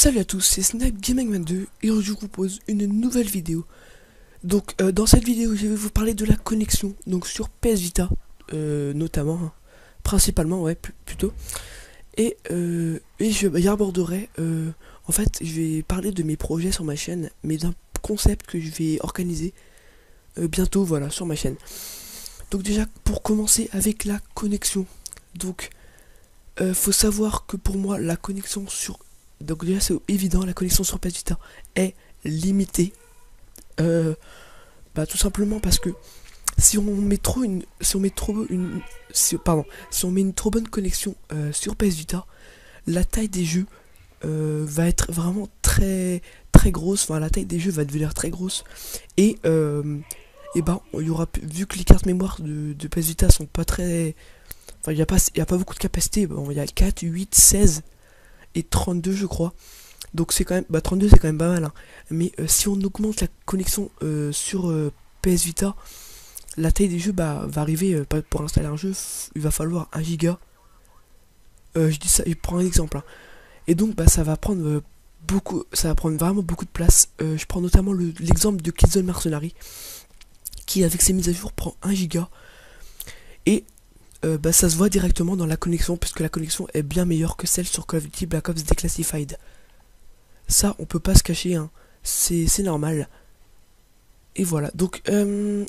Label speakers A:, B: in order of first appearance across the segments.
A: Salut à tous, c'est Snipe Gaming 22 et je vous propose une nouvelle vidéo. Donc dans cette vidéo je vais vous parler de la connexion, donc sur PS Vita notamment, hein, principalement ouais plutôt. Et j'y aborderai, en fait je vais parler de mes projets sur ma chaîne, mais d'un concept que je vais organiser bientôt voilà sur ma chaîne. Donc déjà pour commencer avec la connexion, donc faut savoir que pour moi la connexion sur... Donc déjà c'est évident, la connexion sur PS Vita est limitée. Tout simplement parce que si on met trop une... Si on met une trop bonne connexion sur PS Vita, la taille des jeux va être vraiment très grosse. Enfin la taille des jeux va devenir très grosse. Et il y aura, vu que les cartes mémoire de PS Vita sont pas très... Enfin il n'y a pas beaucoup de capacité. Bon, il y a 4, 8, 16 et 32 je crois. Donc c'est quand même... 32 c'est quand même pas mal hein. Mais si on augmente la connexion sur PS Vita, la taille des jeux va arriver, pour installer un jeu, il va falloir 1 giga. Je dis ça, je prends un exemple hein. Et donc ça va prendre beaucoup, ça va prendre vraiment beaucoup de place. Je prends notamment l'exemple de Killzone Mercenary, qui avec ses mises à jour prend 1 giga. Et ça se voit directement dans la connexion, puisque la connexion est bien meilleure que celle sur Call of Duty Black Ops Declassified. Ça on peut pas se cacher hein. C'est normal. Et voilà, donc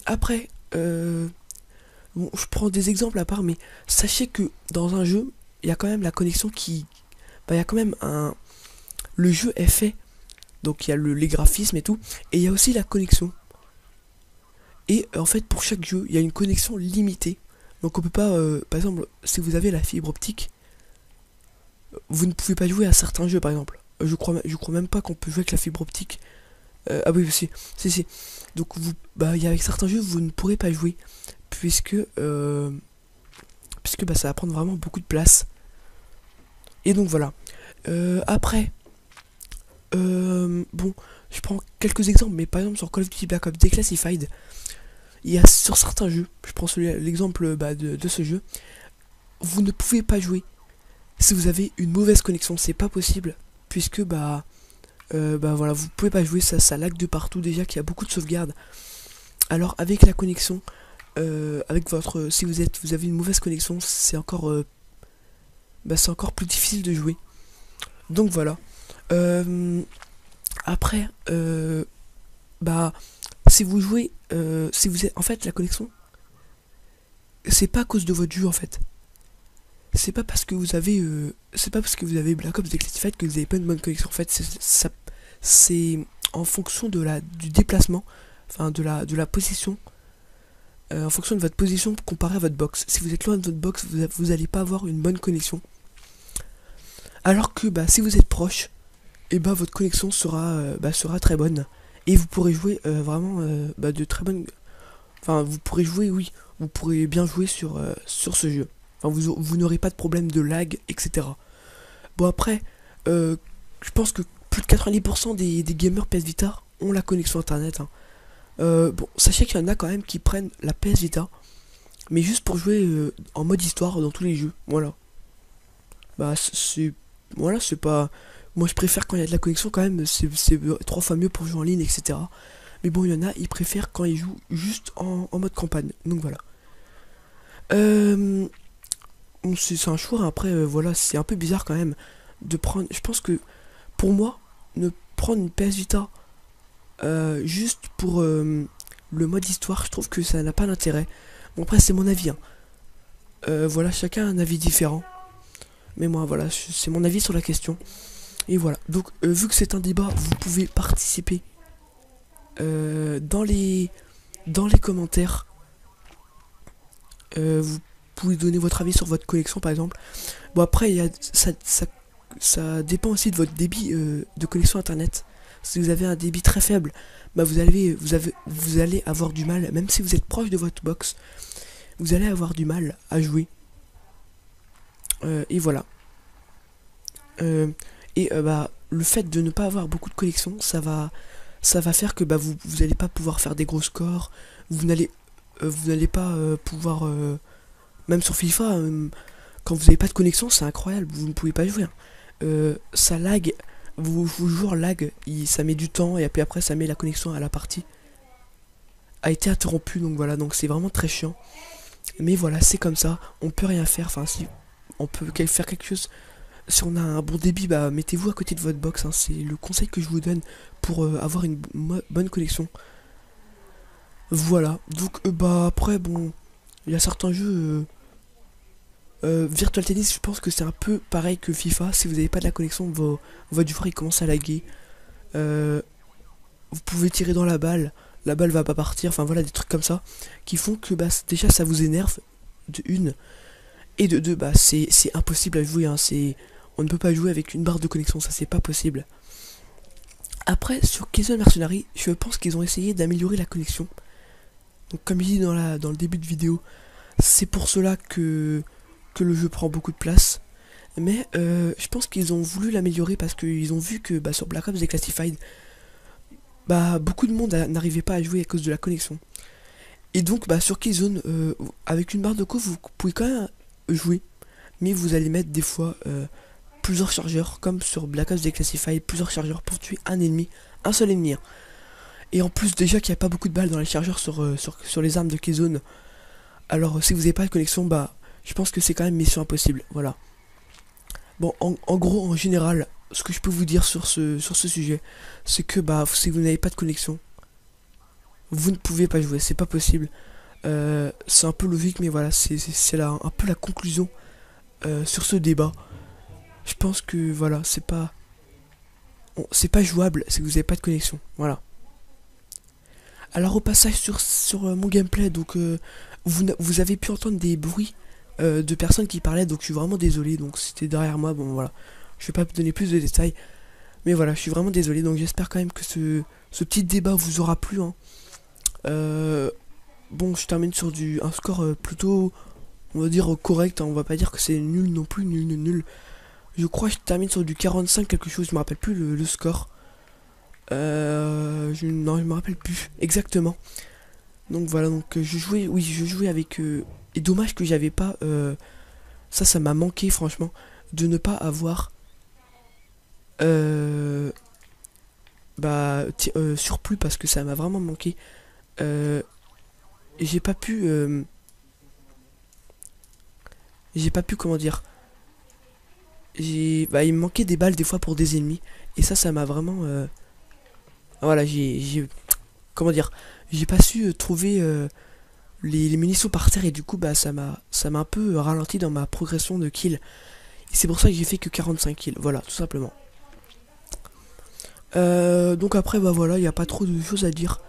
A: après bon, je prends des exemples à part, mais sachez que dans un jeu il y a quand même la connexion qui... il y a quand même un... Le jeu est fait, donc il y a les graphismes et tout, et il y a aussi la connexion. Et en fait pour chaque jeu il y a une connexion limitée. Donc on peut pas, par exemple, si vous avez la fibre optique, vous ne pouvez pas jouer à certains jeux par exemple. Je crois même pas qu'on peut jouer avec la fibre optique. Ah oui, si. Donc vous, avec certains jeux vous ne pourrez pas jouer, puisque ça va prendre vraiment beaucoup de place. Et donc voilà. Après, bon, je prends quelques exemples, mais par exemple sur Call of Duty Black Ops Declassified, il y a sur certains jeux, je prends l'exemple de ce jeu, vous ne pouvez pas jouer si vous avez une mauvaise connexion, c'est pas possible, puisque voilà, vous pouvez pas jouer, ça lag de partout, déjà qu'il y a beaucoup de sauvegardes. Alors avec la connexion, avec votre... Si vous avez une mauvaise connexion, c'est encore plus difficile de jouer. Donc voilà. Après, si vous jouez, si vous êtes... En fait, la connexion, c'est pas à cause de votre jeu en fait. C'est pas parce que vous avez Black Ops Declassified que vous avez pas une bonne connexion. En fait, c'est en fonction du déplacement, enfin de la position, en fonction de votre position comparée à votre box. Si vous êtes loin de votre box, vous allez pas avoir une bonne connexion. Alors que si vous êtes proche, et votre connexion sera très bonne et vous pourrez jouer vraiment de très bonnes. Enfin, vous pourrez jouer, oui, vous pourrez bien jouer sur ce jeu. Enfin, vous n'aurez pas de problème de lag, etc. Bon après, je pense que plus de 90% des gamers PS Vita ont la connexion internet hein. Bon, sachez qu'il y en a quand même qui prennent la PS Vita, mais juste pour jouer en mode histoire dans tous les jeux, voilà. C'est pas... Moi je préfère quand il y a de la connexion quand même, c'est 3 fois mieux pour jouer en ligne, etc. Mais bon, il y en a, ils préfèrent quand ils jouent juste en mode campagne, donc voilà. C'est un choix, après voilà, c'est un peu bizarre quand même de prendre... Je pense que pour moi, ne prendre une PS Vita juste pour le mode histoire, je trouve que ça n'a pas d'intérêt. Bon après c'est mon avis hein. Voilà, chacun a un avis différent, mais moi voilà, c'est mon avis sur la question. Et voilà, donc vu que c'est un débat, vous pouvez participer dans les commentaires. Vous pouvez donner votre avis sur votre connexion par exemple. Bon après ça dépend aussi de votre débit de connexion internet. Si vous avez un débit très faible, vous allez avoir du mal, même si vous êtes proche de votre box, vous allez avoir du mal à jouer. Et voilà. Le fait de ne pas avoir beaucoup de connexion, ça va faire que vous n'allez pas pouvoir faire des gros scores, vous n'allez pas pouvoir, même sur FIFA, quand vous n'avez pas de connexion, c'est incroyable, vous ne pouvez pas jouer hein. Ça lag Vos joueurs lag, ça met du temps et puis après ça met la connexion à la partie a été interrompue, donc voilà, donc c'est vraiment très chiant. Mais voilà, c'est comme ça, on peut rien faire, enfin si on peut faire quelque chose. Si on a un bon débit, bah mettez-vous à côté de votre box, hein, c'est le conseil que je vous donne pour avoir une bonne connexion. Voilà, donc bah après bon, il y a certains jeux Virtual Tennis, je pense que c'est un peu pareil que FIFA. Si vous n'avez pas de la connexion, votre joueur il commence à laguer. Euh, vous pouvez tirer dans la balle va pas partir. Enfin voilà, des trucs comme ça qui font que bah, déjà ça vous énerve de une, et de deux, bah c'est impossible à jouer. Hein, on ne peut pas jouer avec une barre de connexion, ça c'est pas possible. Après sur Killzone Mercenary, je pense qu'ils ont essayé d'améliorer la connexion. Donc comme je dis dans le début de vidéo, c'est pour cela que le jeu prend beaucoup de place. Mais je pense qu'ils ont voulu l'améliorer parce qu'ils ont vu que bah, sur Black Ops Declassified, bah, beaucoup de monde n'arrivait pas à jouer à cause de la connexion. Et donc bah, sur Killzone, avec une barre de co, vous pouvez quand même jouer. Mais vous allez mettre des fois plusieurs chargeurs, comme sur Black Ops Declassified, plusieurs chargeurs pour tuer un ennemi, un seul ennemi. Hein. Et en plus déjà qu'il n'y a pas beaucoup de balles dans les chargeurs sur les armes de Killzone. Alors si vous n'avez pas de connexion, bah je pense que c'est quand même mission impossible, voilà. Bon, en gros, en général, ce que je peux vous dire sur ce sujet, c'est que bah, si vous n'avez pas de connexion, vous ne pouvez pas jouer, c'est pas possible. C'est un peu logique, mais voilà, c'est là un peu la conclusion sur ce débat. Je pense que voilà, c'est pas jouable si vous n'avez pas de connexion, voilà. Alors au passage sur mon gameplay, donc vous avez pu entendre des bruits de personnes qui parlaient, donc je suis vraiment désolé, donc c'était derrière moi, bon voilà, je vais pas vous donner plus de détails, mais voilà, je suis vraiment désolé, donc j'espère quand même que ce petit débat vous aura plu, hein. Bon, je termine sur un score plutôt, on va dire correct, hein, on va pas dire que c'est nul non plus, nul, je crois que je termine sur du 45 quelque chose, je me rappelle plus le score, non, je me rappelle plus exactement. Donc voilà, donc je jouais avec et dommage que j'avais pas ça m'a manqué franchement de ne pas avoir surplus, parce que ça m'a vraiment manqué. J'ai pas pu comment dire, il me manquait des balles des fois pour des ennemis, et ça m'a vraiment voilà, comment dire, j'ai pas su trouver les munitions par terre, et du coup bah ça m'a un peu ralenti dans ma progression de kill, et c'est pour ça que j'ai fait que 45 kills, voilà, tout simplement. Donc après bah voilà, il n'y a pas trop de choses à dire,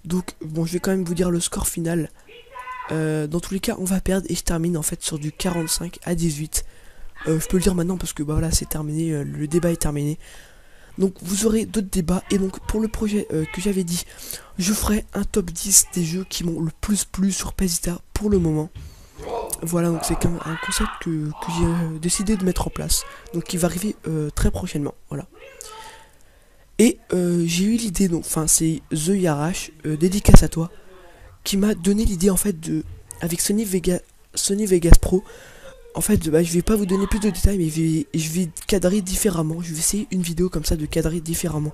A: donc bon, je vais quand même vous dire le score final. Dans tous les cas on va perdre, et je termine en fait sur du 45-18. Je peux le dire maintenant parce que bah voilà, c'est terminé, le débat est terminé. Donc vous aurez d'autres débats, et donc pour le projet que j'avais dit, je ferai un top 10 des jeux qui m'ont le plus plu sur PS Vita pour le moment. Voilà, donc c'est un concept que j'ai décidé de mettre en place, donc qui va arriver très prochainement, voilà. Et j'ai eu l'idée, donc enfin c'est The Yarash, dédicace à toi, qui m'a donné l'idée en fait avec Sony Vegas Pro. En fait, bah, je vais pas vous donner plus de détails, mais je vais cadrer différemment. Je vais essayer une vidéo comme ça de cadrer différemment.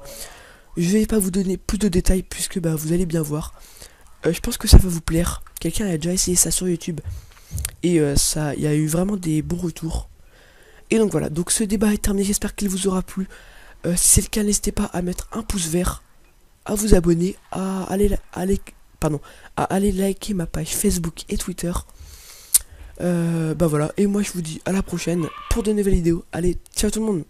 A: Je vais pas vous donner plus de détails puisque bah, vous allez bien voir. Je pense que ça va vous plaire. Quelqu'un a déjà essayé ça sur YouTube, et il y a eu vraiment des bons retours. Et donc voilà, donc ce débat est terminé. J'espère qu'il vous aura plu. Si c'est le cas, n'hésitez pas à mettre un pouce vert, à vous abonner, à aller liker ma page Facebook et Twitter. Bah voilà, et moi je vous dis à la prochaine pour de nouvelles vidéos. Allez, ciao tout le monde.